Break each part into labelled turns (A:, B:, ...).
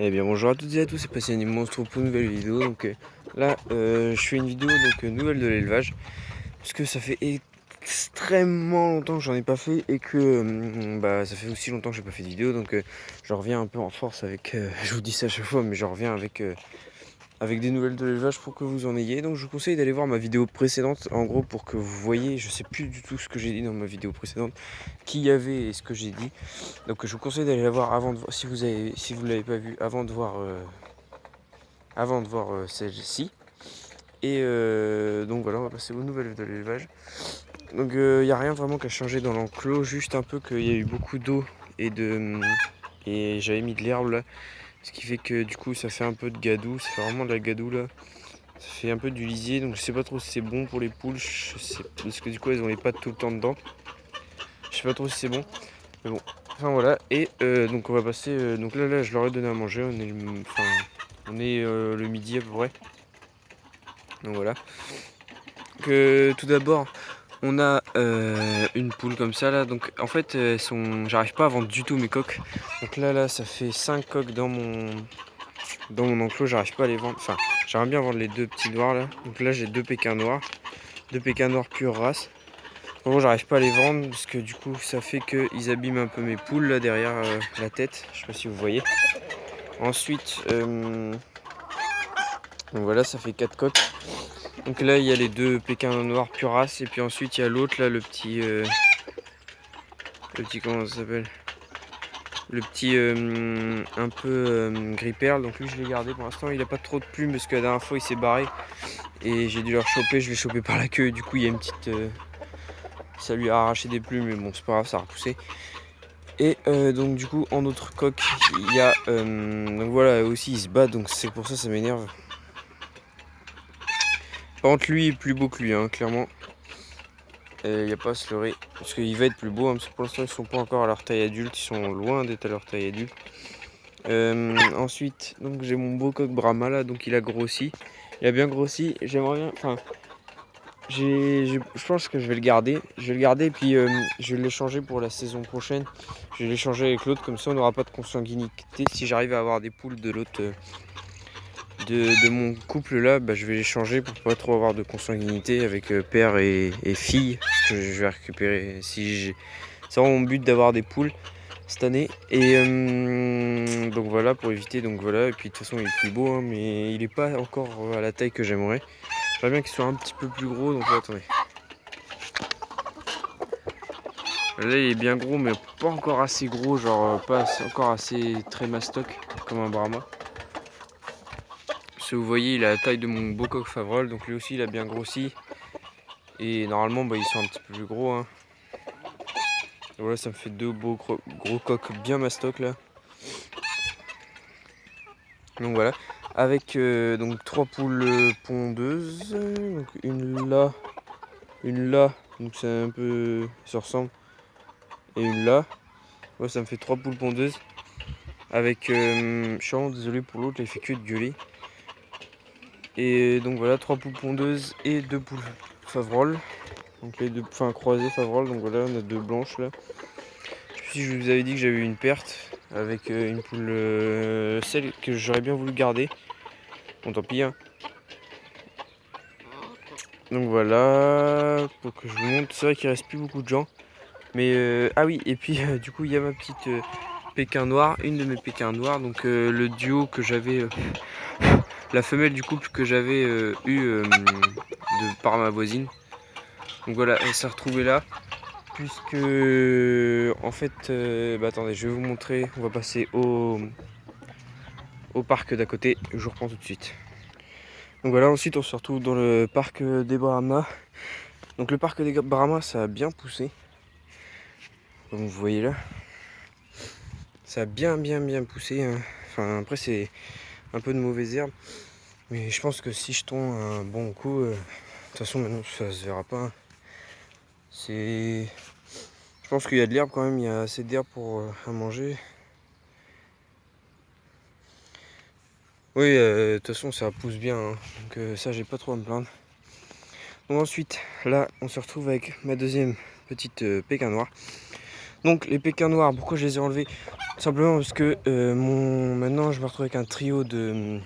A: Eh bien bonjour à toutes et à tous, c'est Passion Monstre pour une nouvelle vidéo. Donc là je fais une vidéo nouvelle de l'élevage parce que ça fait extrêmement longtemps que j'en ai pas fait et que ça fait aussi longtemps que j'ai pas fait de vidéo, donc je reviens un peu en force avec je vous dis ça à chaque fois, mais je reviens avec des nouvelles de l'élevage pour que vous en ayez. Donc je vous conseille d'aller voir ma vidéo précédente, en gros, pour que vous voyez, je sais plus du tout ce que j'ai dit dans ma vidéo précédente, qui y avait et ce que j'ai dit. Donc je vous conseille d'aller la voir avant de voir, si vous ne l'avez pas vu, avant de voir celle-ci. Et donc voilà, on va passer aux nouvelles de l'élevage. Donc il n'y a rien vraiment qui a changé dans l'enclos, juste un peu qu'il y a eu beaucoup d'eau et j'avais mis de l'herbe là. Ce qui fait que du coup ça fait un peu de gadou, ça fait vraiment de la gadou là. Ça fait un peu du lisier, donc je sais pas trop si c'est bon pour les poules, je sais, parce que du coup elles ont les pattes tout le temps dedans. Je sais pas trop si c'est bon, mais bon. Enfin voilà, et donc on va passer, donc là je leur ai donné à manger, on est le midi à peu près. Donc voilà. Donc, tout d'abord, on a une poule comme ça là. Donc en fait, j'arrive pas à vendre du tout mes coques. Donc là, ça fait 5 coques dans mon enclos. J'arrive pas à les vendre. Enfin, j'aimerais bien vendre les deux petits noirs là. Donc là, j'ai deux pékins noirs pure race. Bon, j'arrive pas à les vendre parce que du coup, ça fait qu'ils abîment un peu mes poules là derrière la tête. Je sais pas si vous voyez. Ensuite, donc voilà, ça fait 4 coques. Donc là, il y a les deux pékins noirs pure race. Et puis ensuite, il y a l'autre là, le petit comment ça s'appelle, le petit un peu gris perle. Donc lui, je l'ai gardé pour l'instant. Il a pas trop de plumes parce que la dernière fois, il s'est barré. Et j'ai dû le choper. Je l'ai chopé par la queue. Et du coup, il y a une petite... ça lui a arraché des plumes. Mais bon, c'est pas grave, ça a repoussé. Et donc du coup, en autre coque, il y a... donc voilà, aussi, il se bat. Donc c'est pour ça, ça m'énerve. Par contre, lui est plus beau que lui, hein, clairement. Il n'y a pas à se leurrer, parce qu'il va être plus beau, hein, parce que pour l'instant ils sont pas encore à leur taille adulte, ils sont loin d'être à leur taille adulte. Ensuite, donc j'ai mon beau coq Brahma là, donc il a grossi, il a bien grossi. J'aimerais bien, enfin, je pense que je vais le garder, et puis je vais l'échanger pour la saison prochaine. Je vais l'échanger avec l'autre, comme ça on n'aura pas de consanguinité. Si j'arrive à avoir des poules de l'autre, de mon couple là, je vais les changer pour pas trop avoir de consanguinité avec père et fille. Parce que je vais récupérer. C'est vraiment mon but d'avoir des poules cette année. Et donc voilà, pour éviter. Donc voilà, et puis de toute façon il est plus beau, hein, mais il est pas encore à la taille que j'aimerais. J'aimerais bien qu'il soit un petit peu plus gros. Donc là, attendez. Là il est bien gros, mais pas encore assez gros, genre pas encore assez très mastoc comme un Brahma. Vous voyez, il a la taille de mon beau coq Favrol, donc lui aussi il a bien grossi. Et normalement ils sont un petit peu plus gros, hein. Et voilà, ça me fait deux beaux gros coqs bien mastoc là. Donc voilà, avec donc 3 poules pondeuses, donc une là, donc c'est un peu, ça ressemble, et une là. Ouais, ça me fait 3 poules pondeuses. Avec, je suis vraiment désolé pour l'autre, il fait que de gueuler. Et donc voilà, 3 poules pondeuses et 2 poules Favrol. Donc les deux, enfin croisées Favrol, donc voilà, on a deux blanches là. Si je vous avais dit que j'avais eu une perte avec une poule, celle que j'aurais bien voulu garder. Bon, tant pis, hein. Donc voilà, pour que je vous montre, c'est vrai qu'il reste plus beaucoup de gens. Mais ah oui, et puis du coup, il y a ma petite pékin noire, une de mes pékins noirs, donc le duo que j'avais, la femelle du couple que j'avais eu par ma voisine. Donc voilà, elle s'est retrouvée là. Puisque en fait, attendez, je vais vous montrer. On va passer au parc d'à côté. Je vous reprends tout de suite. Donc voilà, ensuite on se retrouve dans le parc des Brahmas. Donc le parc des Brahmas, ça a bien poussé. Comme vous voyez là, ça a bien poussé, hein. Enfin après c'est un peu de mauvaises herbes, mais je pense que si je tombe un bon coup, de toute façon maintenant ça se verra pas, hein. Je pense qu'il y a de l'herbe quand même, il y a assez d'herbe pour à manger. Oui, de toute façon ça pousse bien, hein. Donc ça j'ai pas trop à me plaindre. Donc ensuite, là on se retrouve avec ma deuxième petite pékin noire. Donc les pékins noirs, pourquoi je les ai enlevés? Simplement parce que maintenant je me retrouve avec un trio de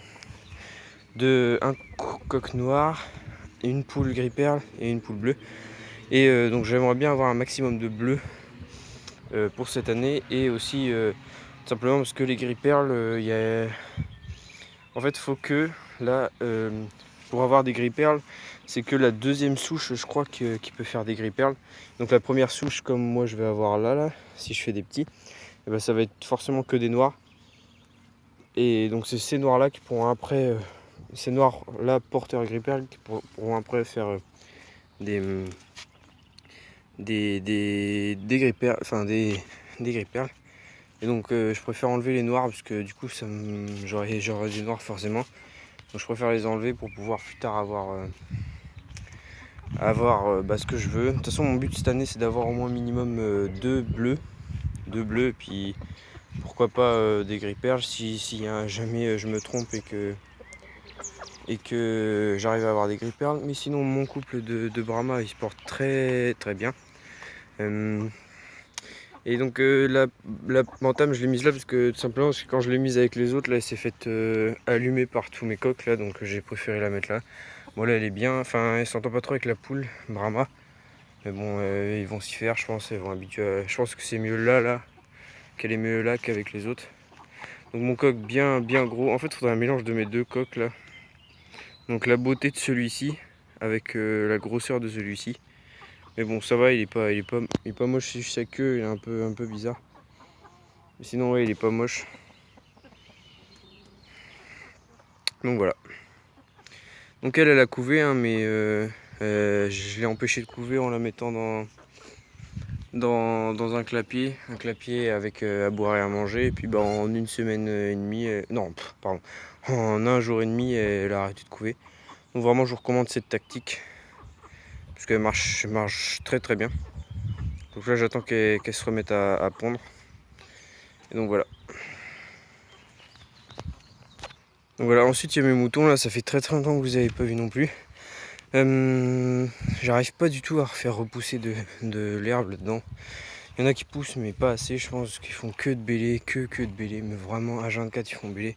A: un coq noir, une poule gris perle et une poule bleue. Et donc j'aimerais bien avoir un maximum de bleu pour cette année. Et aussi simplement parce que les gris perles, en fait faut que là pour avoir des gris perles, c'est que la deuxième souche je crois qui peut faire des gris perles. Donc la première souche comme moi je vais avoir là si je fais des petits, et ben, ça va être forcément que des noirs. Et donc c'est ces noirs là qui pourront après ces noirs là porteurs gris perles qui pourront après faire des gris perles, enfin des gris perles. Et donc je préfère enlever les noirs parce que du coup j'aurai des noirs forcément. Donc je préfère les enlever pour pouvoir plus tard avoir ce que je veux. De toute façon mon but cette année c'est d'avoir au moins minimum deux bleus et puis pourquoi pas des gris perles si jamais je me trompe et que j'arrive à avoir des gris perles. Mais sinon mon couple de Brahma il se porte très très bien. Et donc la bantam je l'ai mise là parce que tout simplement parce que quand je l'ai mise avec les autres là elle s'est faite allumer par tous mes coqs là, donc j'ai préféré la mettre là. Bon là elle est bien, enfin elle s'entend pas trop avec la poule Brahma. Mais bon ils vont s'y faire je pense, ils vont habituer je pense que c'est mieux là qu'elle est mieux là qu'avec les autres. Donc mon coq bien gros, en fait il faudrait un mélange de mes deux coqs là. Donc la beauté de celui-ci avec la grosseur de celui-ci. Mais bon ça va, il est pas moche, c'est juste sa queue, il est un peu bizarre. Mais sinon ouais il est pas moche. Donc voilà. Donc elle a couvé hein, mais je l'ai empêché de couver en la mettant dans un clapier avec à boire et à manger. Et puis bah, en une semaine et demie, en un jour et demi elle a arrêté de couver. Donc vraiment je vous recommande cette tactique parce qu'elle marche très très bien. Donc là j'attends qu'elle se remette à pondre. Et donc voilà. Donc voilà, ensuite il y a mes moutons là, ça fait très très longtemps que vous n'avez pas vu non plus. J'arrive pas du tout à refaire repousser de l'herbe là-dedans. Il y en a qui poussent mais pas assez, je pense qu'ils font que de bêler, que de bêler, mais vraiment à 24 ils font bêler.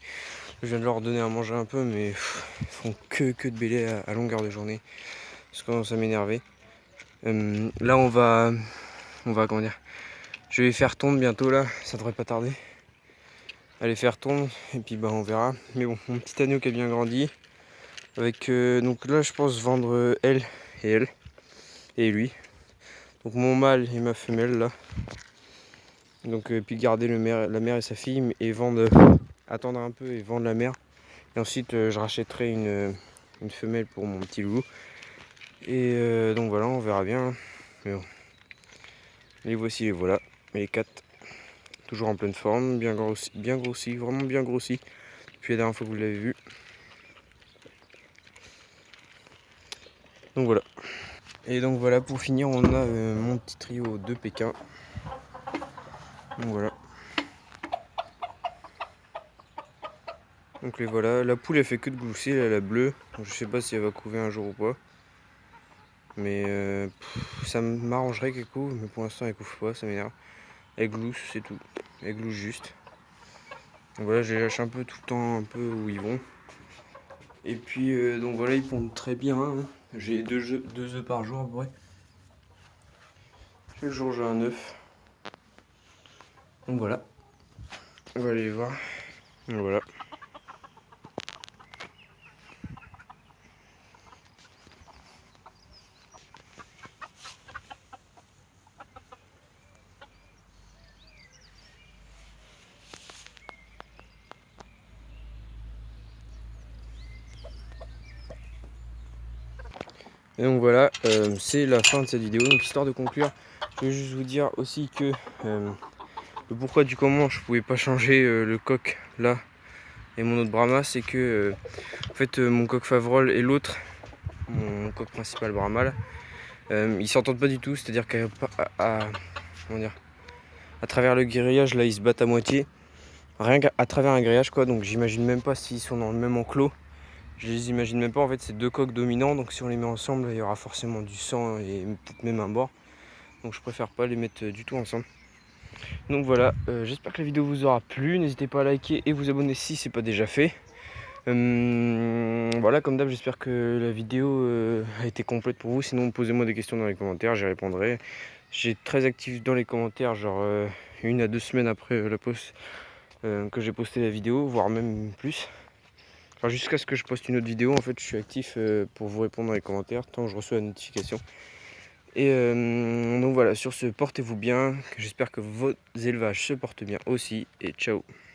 A: Je viens de leur donner à manger un peu mais ils font que de bêler à longueur de journée. Ça commence à m'énerver. Là on va comment dire, je vais les faire tondre bientôt là, ça devrait pas tarder. À les faire tondre et puis bah on verra. Mais bon, mon petit agneau qui a bien grandi. Avec donc là je pense vendre elle et lui. Donc mon mâle et ma femelle là. Donc puis garder la mère et sa fille et vendre, attendre un peu et vendre la mère. Et ensuite je rachèterai une femelle pour mon petit loup. Et donc voilà, on verra bien. Mais bon. Les voici les voilà, les 4. Toujours en pleine forme, bien grossi, vraiment bien grossi. Depuis la dernière fois que vous l'avez vu. Donc voilà. Et donc voilà, pour finir, on a mon petit trio de Pékin. Donc voilà. Donc les voilà. La poule elle fait que de glousser, elle a la bleue. Donc, je sais pas si elle va couver un jour ou pas. Mais ça m'arrangerait qu'elle couve, mais pour l'instant elle couve pas, ça m'énerve. Elle glousse, c'est tout. Elle glousse juste. Donc voilà, je les lâche un peu tout le temps, un peu où ils vont. Et puis donc voilà, ils pondent très bien. Hein. J'ai deux œufs par jour à peu près. Chaque jour j'ai un œuf. Donc voilà. On va aller les voir. Donc voilà. Et donc voilà, c'est la fin de cette vidéo. Donc histoire de conclure, je vais juste vous dire aussi que le pourquoi du comment je pouvais pas changer le coq là et mon autre Brahma, c'est que en fait mon coq Favrol et l'autre, mon coq principal Brahma là, ils s'entendent pas du tout, c'est-à-dire qu'à travers le grillage là ils se battent à moitié, rien qu'à travers un grillage quoi, donc j'imagine même pas s'ils sont dans le même enclos. Je les imagine même pas, en fait c'est deux coqs dominants, donc si on les met ensemble il y aura forcément du sang et peut-être même un bord. Donc je préfère pas les mettre du tout ensemble. Donc voilà, j'espère que la vidéo vous aura plu. N'hésitez pas à liker et vous abonner si c'est pas déjà fait. Voilà, comme d'hab, j'espère que la vidéo a été complète pour vous. Sinon, posez-moi des questions dans les commentaires, j'y répondrai. J'ai très actif dans les commentaires, genre 1 à 2 semaines après la poste que j'ai posté la vidéo, voire même plus. Enfin, jusqu'à ce que je poste une autre vidéo, en fait, je suis actif pour vous répondre dans les commentaires tant que je reçois la notification. Et donc voilà, sur ce, portez-vous bien. J'espère que vos élevages se portent bien aussi. Et ciao!